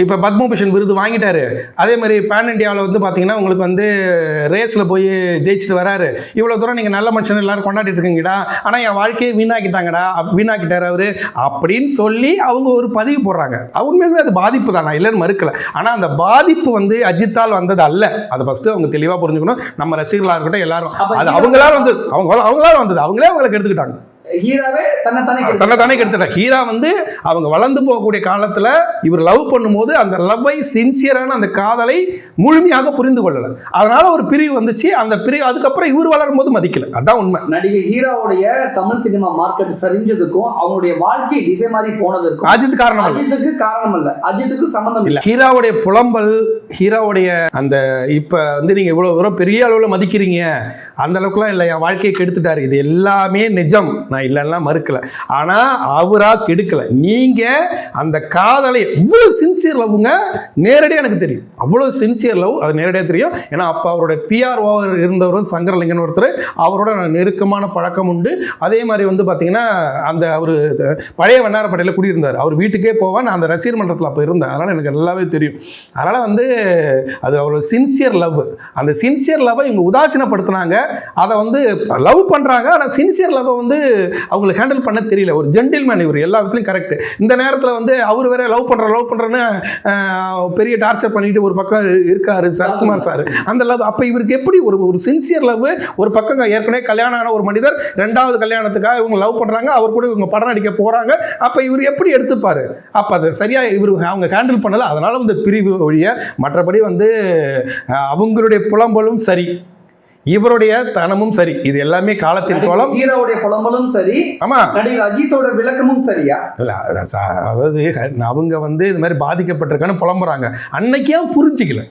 இப்போ பத்மபூஷன் விருது வாங்கிட்டாரு. அதே மாதிரி பேன் இண்டியாவில் வந்து பார்த்தீங்கன்னா உங்களுக்கு வந்து ரேஸில் போய் ஜெயிச்சுட்டு வராரு. இவ்வளோ தூரம் நீங்கள் நல்ல மனுஷன் எல்லாரும் கொண்டாடிட்டு இருக்கீங்கடா, ஆனால் என் வாழ்க்கையை வீணாக்கிட்டாங்கடா, வீணாக்கிட்டார் அவர் அப்படின்னு சொல்லி அவங்க ஒரு பதிவு போடுறாங்க. உண்மையிலுமே அது பாதிப்பு தான், நான் இல்லைன்னு மறுக்கலை. ஆனால் அந்த பாதிப்பு வந்து அஜித்தால் வந்தது அல்ல. அதை ஃபஸ்ட்டு அவங்க தெளிவாக புரிஞ்சுக்கணும். நம்ம ரசிகர்களாக இருக்கட்டும் எல்லாரும், அது அவங்களால வந்தது, அவங்களால வந்தது, அவங்களே அவங்களுக்கு எடுத்துக்கிட்டாங்க. ஹீராவே தன்னைத்தானே கெடுத்துட்டாங்க. ஹீரா வந்து அவங்க வளர்ந்து போகக்கூடிய காலத்தில் இவர் லவ் பண்ணும்போது அந்த லவ்வை, சின்சியரான அந்த காதலை முழுமையாக புரிந்து கொள்ளலை. அதனால ஒரு பிரிவு வந்துச்சு. அந்த பிரிவு அதுக்கப்புறம் இவர் வளரும் போது மதிக்கல. அதான் உண்மை. நடிகை ஹீராவுடைய தமிழ் சினிமா மார்க்கெட் சரிஞ்சதுக்கும் அவங்களுடைய வாழ்க்கை திசை மாதிரி போனதுக்கும் அஜித் காரணம். அஜித்துக்கு காரணம் இல்ல, அஜித்துக்கு சம்பந்தம் இல்லை. ஹீராவுடைய புலம்பல், ஹீராவுடைய அந்த இப்போ வந்து நீங்கள் இவ்வளோ தூரம் பெரிய அளவில் மதிக்கிறீங்க, அந்த அளவுக்குலாம் இல்லை, என் வாழ்க்கையை கெடுத்துட்டாரு, இது எல்லாமே நிஜம், நான் இல்லைன்னா மறுக்கலை. ஆனால் அவராக கெடுக்கலை. நீங்கள் அந்த காதலை இவ்வளோ சின்சியர் லவ்வுங்க, நேரடியாக எனக்கு தெரியும். அவ்வளோ சின்சியர் லவ் அது நேரடியாக தெரியும். ஏன்னா அப்போ அவருடைய பிஆர்ஓ இருந்தவர் சங்கரலிங்கன் ஒருத்தர், அவரோட நெருக்கமான பழக்கம் உண்டு. அதே மாதிரி வந்து பார்த்தீங்கன்னா அந்த அவர் பழைய வண்ணாரப்பேட்டையில் குடியிருந்தார். அவர் வீட்டுக்கே போவேன், நான் அந்த ரசிகர் மன்றத்தில் அப்போ இருந்தேன். அதனால் எனக்கு நல்லாவே தெரியும். அதனால் வந்து அது அவ்வளோ சின்சியர் லவ். அந்த சின்சியர் லவ்வை இவங்க உதாசீனப்படுத்தினாங்க. அதை வந்து லவ் பண்ணுறாங்க, ஆனால் சின்சியர் லவ்வை வந்து அவங்களுக்கு ஹேண்டில் பண்ண தெரியல. ஒரு ஜென்டில்மேன் இவர், எல்லா விதத்துலையும் கரெக்ட். இந்த நேரத்தில் வந்து அவர் வேற லவ் பண்ணுறேன்னு பெரிய டார்ச்சர் பண்ணிட்டு ஒரு பக்கம் இருக்காரு சரத்குமார் சார். அந்த லவ் அப்போ இவருக்கு எப்படி ஒரு சின்சியர் லவ்? ஒரு பக்கம் ஏற்கனவே கல்யாணம் ஆன ஒரு மனிதர், ரெண்டாவது கல்யாணத்துக்காக இவங்க லவ் பண்ணுறாங்க, அவர் கூட இவங்க படம் நடிக்க போகிறாங்க. அப்போ இவர் எப்படி எடுத்துப்பார்? அப்போ அதை சரியாக இவர் அவங்க ஹேண்டில் பண்ணலை. அதனால் வந்து பிரிவு ஒழிய மற்றபடி வந்து அவங்களுடைய புலம்பலும் சரி, இவருடைய தனமும் சரி, இது எல்லாமே காலத்தின் கோலம். ஹீரோவுடைய புலம்பலும் சரி, ஆமா, நடிகர் அஜித்தோட விளக்கமும் சரியா? அதாவது அவங்க வந்து இது மாதிரி பாதிக்கப்பட்டிருக்கான்னு புலம்புறாங்க. அன்னைக்கே புரிஞ்சிக்கல.